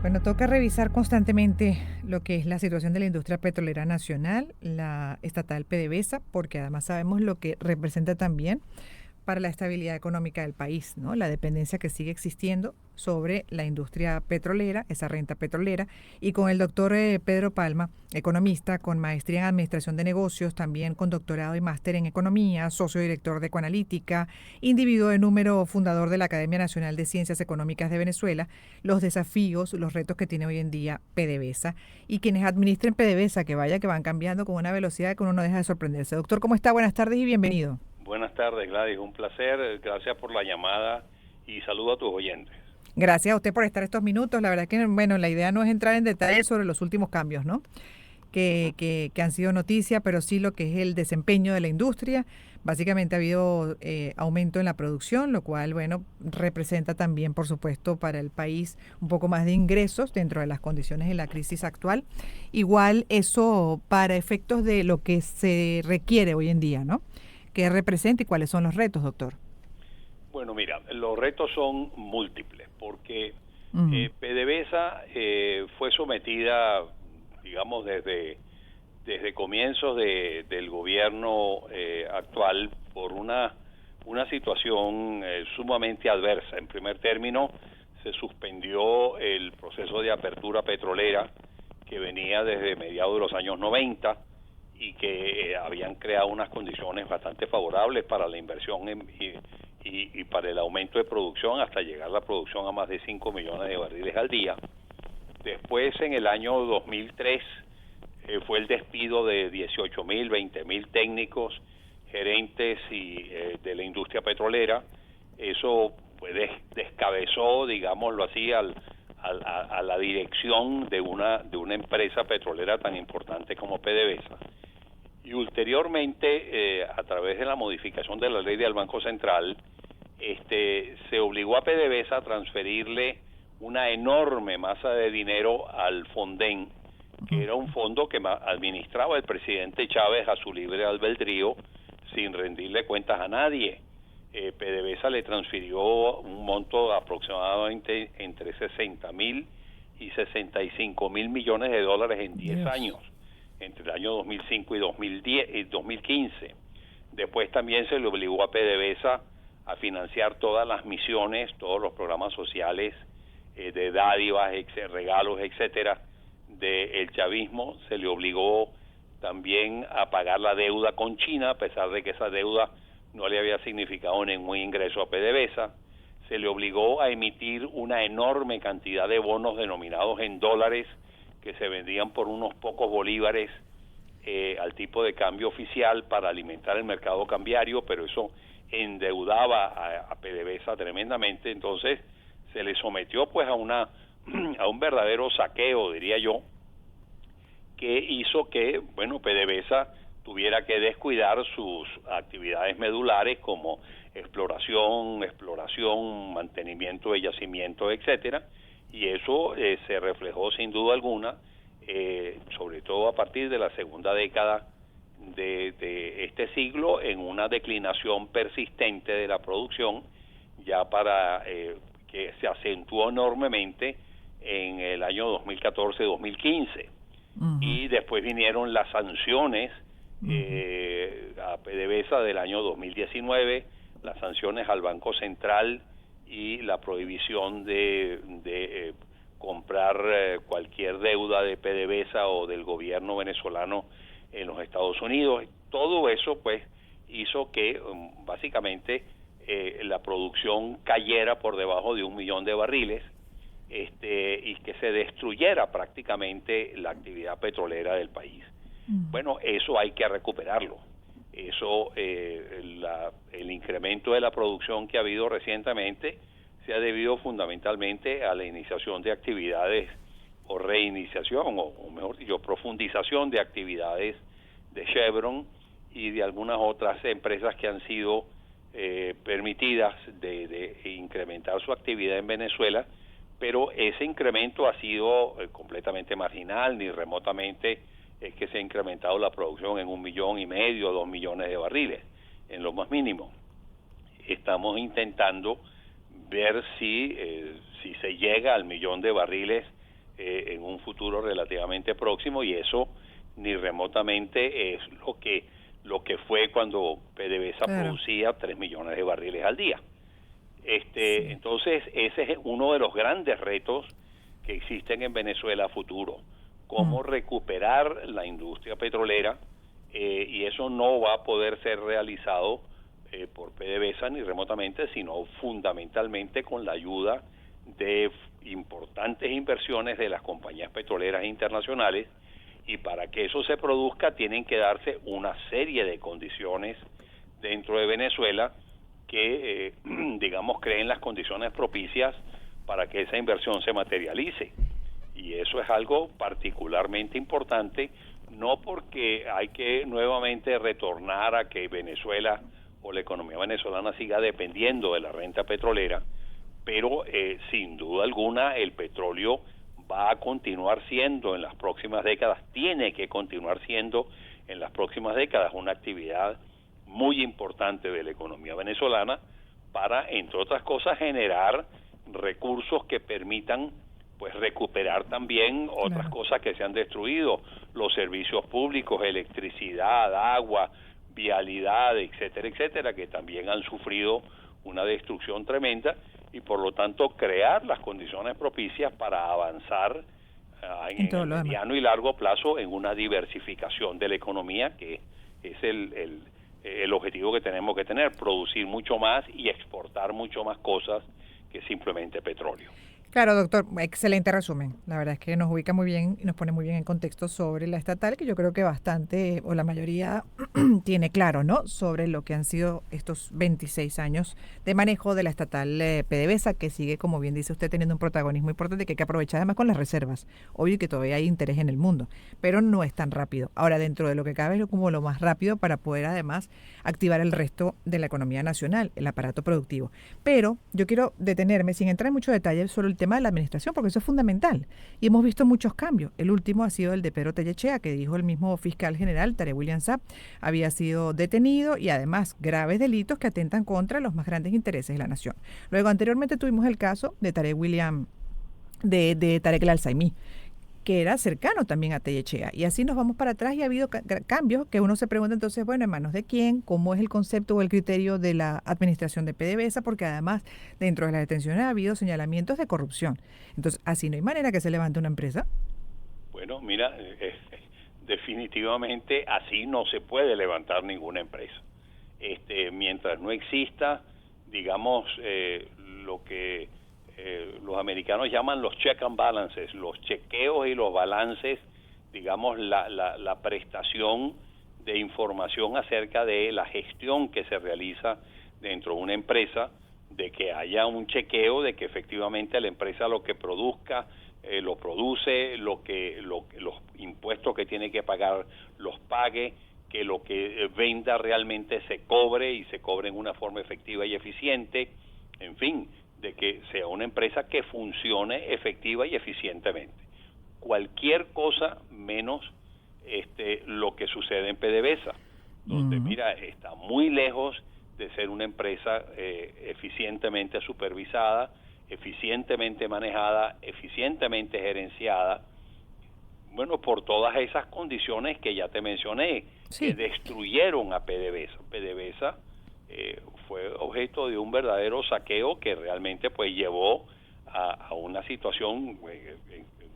Bueno, toca revisar constantemente lo que es la situación de la industria petrolera nacional, la estatal PDVSA, porque además sabemos lo que representa también para la estabilidad económica del país, ¿no? La dependencia que sigue existiendo sobre la industria petrolera, esa renta petrolera, y con el doctor Pedro Palma, economista con maestría en administración de negocios, también con doctorado y máster en economía, socio director de Ecoanalítica, individuo de número fundador de la Academia Nacional de Ciencias Económicas de Venezuela, los desafíos, los retos que tiene hoy en día PDVSA y quienes administren PDVSA, que vaya que van cambiando con una velocidad que uno no deja de sorprenderse. Doctor, ¿cómo está? Buenas tardes y bienvenido. Buenas tardes, Gladys. Un placer. Gracias por la llamada y saludo a tus oyentes. Gracias a usted por estar estos minutos. La verdad que, bueno, la idea no es entrar en detalle sobre los últimos cambios, ¿no? Ujú. Que han sido noticia, pero sí lo que es el desempeño de la industria. Básicamente ha habido aumento en la producción, lo cual, bueno, representa también, por supuesto, para el país un poco más de ingresos dentro de las condiciones de la crisis actual. Igual eso para efectos de lo que se requiere hoy en día, ¿no? ¿Qué representa y cuáles son los retos, doctor? Bueno, mira, los retos son múltiples porque Ujú. PDVSA fue sometida, digamos, desde comienzos del gobierno actual por una situación sumamente adversa. En primer término, se suspendió el proceso de apertura petrolera que venía desde mediados de los años 90 y que habían creado unas condiciones bastante favorables para la inversión y para el aumento de producción hasta llegar la producción a más de 5 millones de barriles al día. Después, en el año 2003, fue el despido de 18.000, 20.000 técnicos, gerentes de la industria petrolera. Eso pues, descabezó, digámoslo así, a la dirección de una empresa petrolera tan importante como PDVSA. Y ulteriormente, a través de la modificación de la ley del Banco Central, se obligó a PDVSA a transferirle una enorme masa de dinero al Fonden, que era un fondo que administraba el presidente Chávez a su libre albedrío, sin rendirle cuentas a nadie. PDVSA le transfirió un monto aproximadamente entre 60.000 y 65.000 millones de dólares en 10 Dios. años, entre el año 2005 y 2015. Después también se le obligó a PDVSA a financiar todas las misiones, todos los programas sociales de dádivas, regalos, etcétera, del chavismo. Se le obligó también a pagar la deuda con China, a pesar de que esa deuda no le había significado ningún ingreso a PDVSA. Se le obligó a emitir una enorme cantidad de bonos denominados en dólares que se vendían por unos pocos bolívares al tipo de cambio oficial para alimentar el mercado cambiario, pero eso endeudaba a PDVSA tremendamente. Entonces se le sometió pues a a un verdadero saqueo, diría yo, que hizo que, bueno, PDVSA tuviera que descuidar sus actividades medulares como exploración, mantenimiento de yacimientos, etcétera, y eso se reflejó sin duda alguna, sobre todo a partir de la segunda década de este siglo, en una declinación persistente de la producción, ya para que se acentuó enormemente en el año 2014-2015. Ujú, Y después vinieron las sanciones ujú. a PDVSA del año 2019, las sanciones al Banco Central y la prohibición de comprar cualquier deuda de PDVSA o del gobierno venezolano en los Estados Unidos. Todo eso pues hizo que básicamente la producción cayera por debajo de 1 millón de barriles, y que se destruyera prácticamente la actividad petrolera del país. Ujú. Bueno, eso hay que recuperarlo. Eso, el incremento de la producción que ha habido recientemente se ha debido fundamentalmente a la iniciación de actividades o reiniciación, o mejor dicho, profundización de actividades de Chevron y de algunas otras empresas que han sido permitidas de incrementar su actividad en Venezuela, pero ese incremento ha sido completamente marginal, ni remotamente es que se ha incrementado la producción en 1,5 millones, 2 millones de barriles, en lo más mínimo. Estamos intentando ver si se llega al millón de barriles en un futuro relativamente próximo, y eso ni remotamente es lo que fue cuando PDVSA Claro. producía 3 millones de barriles al día. Sí. Entonces, ese es uno de los grandes retos que existen en Venezuela a futuro, Mm. cómo recuperar la industria petrolera, y eso no va a poder ser realizado por PDVSA ni remotamente, sino fundamentalmente con la ayuda de importantes inversiones de las compañías petroleras internacionales, y para que eso se produzca tienen que darse una serie de condiciones dentro de Venezuela que, digamos, creen las condiciones propicias para que esa inversión se materialice. Y eso es algo particularmente importante, no porque hay que nuevamente retornar a que Venezuela o la economía venezolana siga dependiendo de la renta petrolera, pero sin duda alguna el petróleo va a continuar siendo en las próximas décadas, tiene que continuar siendo en las próximas décadas una actividad muy importante de la economía venezolana para, entre otras cosas, generar recursos que permitan pues recuperar también otras Claro. cosas que se han destruido, los servicios públicos, electricidad, agua, vialidad, etcétera, etcétera, que también han sufrido una destrucción tremenda, y por lo tanto crear las condiciones propicias para avanzar En en todo el lo demás. mediano y largo plazo en una diversificación de la economía, que es el objetivo que tenemos que tener, producir mucho más y exportar mucho más cosas que simplemente petróleo. Claro, doctor, excelente resumen. La verdad es que nos ubica muy bien y nos pone muy bien en contexto sobre la estatal, que yo creo que bastante, o la mayoría, tiene claro, ¿no? Sobre lo que han sido estos 26 años de manejo de la estatal PDVSA, que sigue, como bien dice usted, teniendo un protagonismo importante que hay que aprovechar además con las reservas. Obvio que todavía hay interés en el mundo, pero no es tan rápido. Ahora, dentro de lo que cabe, es como lo más rápido para poder además activar el resto de la economía nacional, el aparato productivo. Pero yo quiero detenerme, sin entrar en mucho detalle, sobre el tema de la administración, porque eso es fundamental. Y hemos visto muchos cambios. El último ha sido el de Pedro Tellechea, que dijo el mismo fiscal general, Tarek William Saab, había sido detenido, y además graves delitos que atentan contra los más grandes intereses de la nación. Luego, anteriormente tuvimos el caso de Tarek William, de Tarek El Alzaimí, que era cercano también a Tellechea. Y así nos vamos para atrás, y ha habido cambios que uno se pregunta entonces, bueno, ¿en manos de quién? ¿Cómo es el concepto o el criterio de la administración de PDVSA? Porque además, dentro de las detenciones ha habido señalamientos de corrupción. Entonces, así no hay manera que se levante una empresa. Bueno, mira, definitivamente así no se puede levantar ninguna empresa. Mientras no exista, digamos, lo que los americanos llaman los check and balances, los chequeos y los balances, digamos, la prestación de información acerca de la gestión que se realiza dentro de una empresa, de que haya un chequeo de que efectivamente la empresa lo que produzca lo produce, los impuestos que tiene que pagar los pague, que lo que venda realmente se cobre, y se cobre en una forma efectiva y eficiente, en fin, de que sea una empresa que funcione efectiva y eficientemente. Cualquier cosa menos lo que sucede en PDVSA, donde, Mm. mira, está muy lejos de ser una empresa eficientemente supervisada, eficientemente manejada, eficientemente gerenciada, bueno, por todas esas condiciones que ya te mencioné, que Sí. destruyeron a PDVSA. PDVSA fue objeto de un verdadero saqueo que realmente pues llevó a una situación,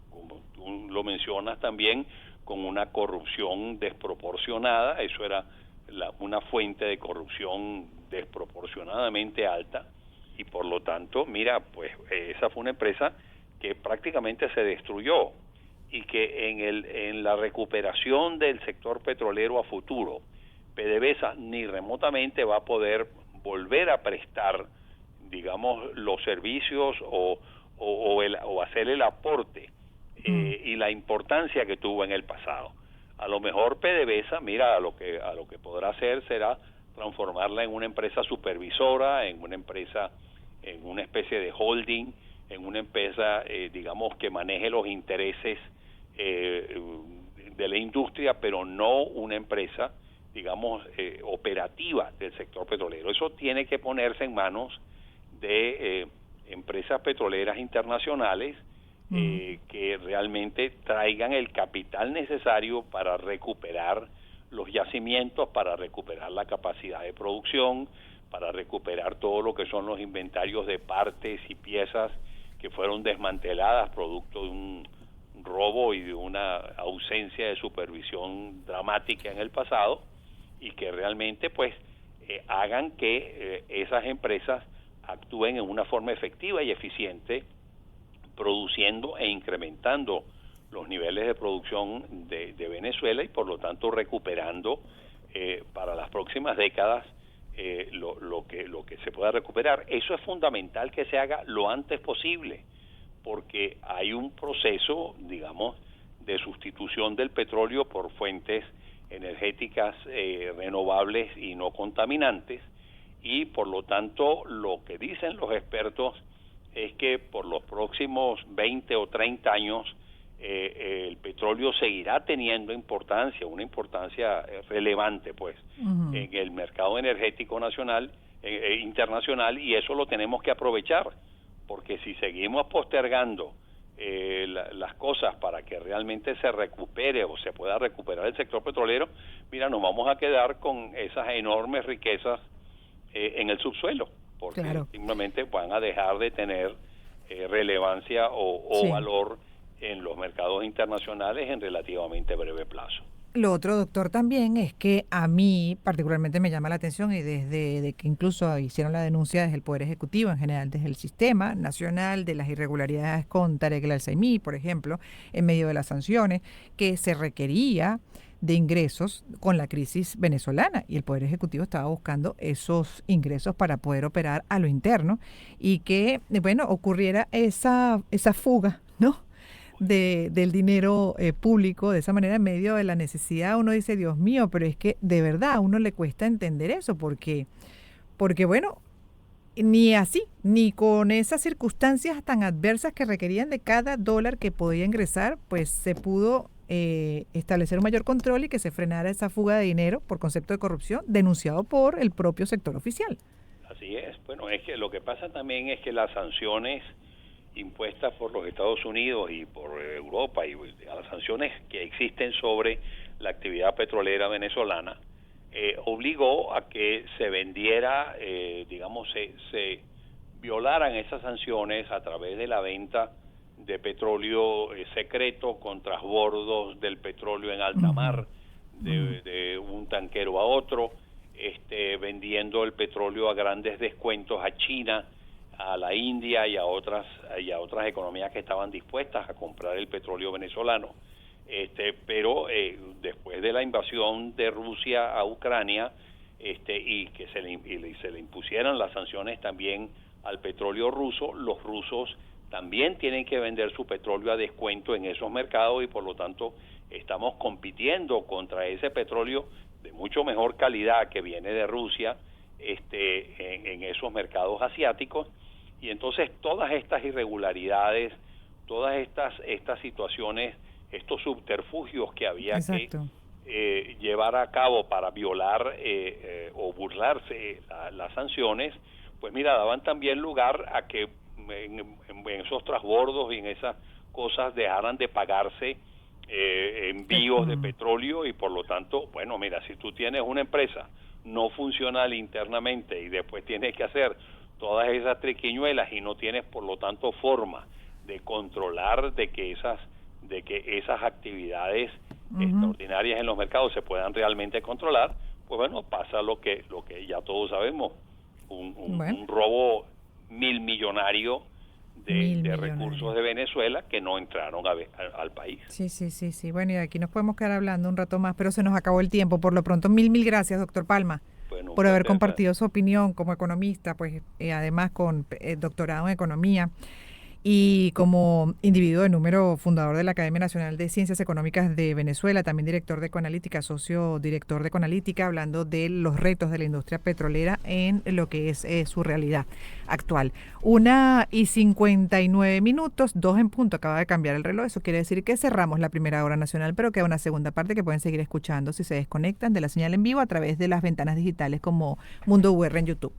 como tú lo mencionas también, con una corrupción desproporcionada. Eso era una fuente de corrupción desproporcionadamente alta, y por lo tanto, mira, pues esa fue una empresa que prácticamente se destruyó, y que en la recuperación del sector petrolero a futuro, PDVSA ni remotamente va a poder volver a prestar, digamos, los servicios o hacer el aporte Mm. y la importancia que tuvo en el pasado. A lo mejor PDVSA, mira, a lo que podrá hacer será transformarla en una empresa supervisora, en una empresa, en una especie de holding, en una empresa, digamos, que maneje los intereses de la industria, pero no una empresa, digamos, operativa del sector petrolero. Eso tiene que ponerse en manos de empresas petroleras internacionales Ujú. que realmente traigan el capital necesario para recuperar los yacimientos, para recuperar la capacidad de producción, para recuperar todo lo que son los inventarios de partes y piezas que fueron desmanteladas producto de un robo y de una ausencia de supervisión dramática en el pasado, y que realmente pues hagan que esas empresas actúen en una forma efectiva y eficiente, produciendo e incrementando los niveles de producción de Venezuela, y por lo tanto recuperando para las próximas décadas lo que se pueda recuperar. Eso es fundamental que se haga lo antes posible, porque hay un proceso, digamos, de sustitución del petróleo por fuentes energéticas renovables y no contaminantes, y por lo tanto lo que dicen los expertos es que por los próximos 20 o 30 años el petróleo seguirá teniendo importancia, una importancia relevante pues Ujú. en el mercado energético nacional internacional, y eso lo tenemos que aprovechar, porque si seguimos postergando las cosas para que realmente se recupere o se pueda recuperar el sector petrolero, mira, nos vamos a quedar con esas enormes riquezas en el subsuelo, porque Claro, simplemente van a dejar de tener relevancia o sí. valor en los mercados internacionales en relativamente breve plazo. Lo otro, doctor, también es que a mí particularmente me llama la atención y desde de que incluso hicieron la denuncia desde el Poder Ejecutivo, en general desde el Sistema Nacional, de las irregularidades con Tarek El Alzaimí, por ejemplo, en medio de las sanciones, que se requería de ingresos con la crisis venezolana, y el Poder Ejecutivo estaba buscando esos ingresos para poder operar a lo interno, y que, bueno, ocurriera esa fuga, ¿no? Del dinero público de esa manera en medio de la necesidad. Uno dice, Dios mío, pero es que de verdad a uno le cuesta entender eso, porque bueno, ni así, ni con esas circunstancias tan adversas que requerían de cada dólar que podía ingresar, pues se pudo establecer un mayor control y que se frenara esa fuga de dinero por concepto de corrupción denunciado por el propio sector oficial. Así es. Bueno, es que lo que pasa también es que las sanciones impuestas por los Estados Unidos y por Europa, y a las sanciones que existen sobre la actividad petrolera venezolana, obligó a que se vendiera, digamos, se violaran esas sanciones a través de la venta de petróleo secreto, con transbordos del petróleo en alta Ujú, mar, ujú, de un tanquero a otro, vendiendo el petróleo a grandes descuentos a China, a la India y a otras economías que estaban dispuestas a comprar el petróleo venezolano. Pero después de la invasión de Rusia a Ucrania, y que se le impusieran las sanciones también al petróleo ruso, los rusos también tienen que vender su petróleo a descuento en esos mercados, y por lo tanto estamos compitiendo contra ese petróleo de mucho mejor calidad que viene de Rusia en esos mercados asiáticos. Y entonces todas estas irregularidades, todas estas situaciones, estos subterfugios que había que exacto. llevar a cabo para violar o burlarse las sanciones, pues mira, daban también lugar a que en esos transbordos y en esas cosas dejaran de pagarse envíos de Mm, petróleo, y por lo tanto, bueno, mira, si tú tienes una empresa no funcional internamente y después tienes que hacer todas esas triquiñuelas y no tienes por lo tanto forma de controlar de que esas actividades ujú. extraordinarias en los mercados se puedan realmente controlar, pues bueno, pasa lo que ya todos sabemos, Bueno, un robo millonario mil de recursos millonarios. de Venezuela que no entraron al país. Sí, sí, sí, sí. Bueno, y de aquí nos podemos quedar hablando un rato más, pero se nos acabó el tiempo. Por lo pronto, mil gracias, doctor Palma, Bueno, un por haber placer. compartido su opinión como economista, pues además con doctorado en economía y como individuo de número fundador de la Academia Nacional de Ciencias Económicas de Venezuela, también director de Ecoanalítica, socio director de Ecoanalítica, hablando de los retos de la industria petrolera en lo que es su realidad actual. 1:59, 2 en punto, acaba de cambiar el reloj, eso quiere decir que cerramos la primera hora nacional, pero queda una segunda parte que pueden seguir escuchando si se desconectan de la señal en vivo a través de las ventanas digitales como Mundo UR en YouTube.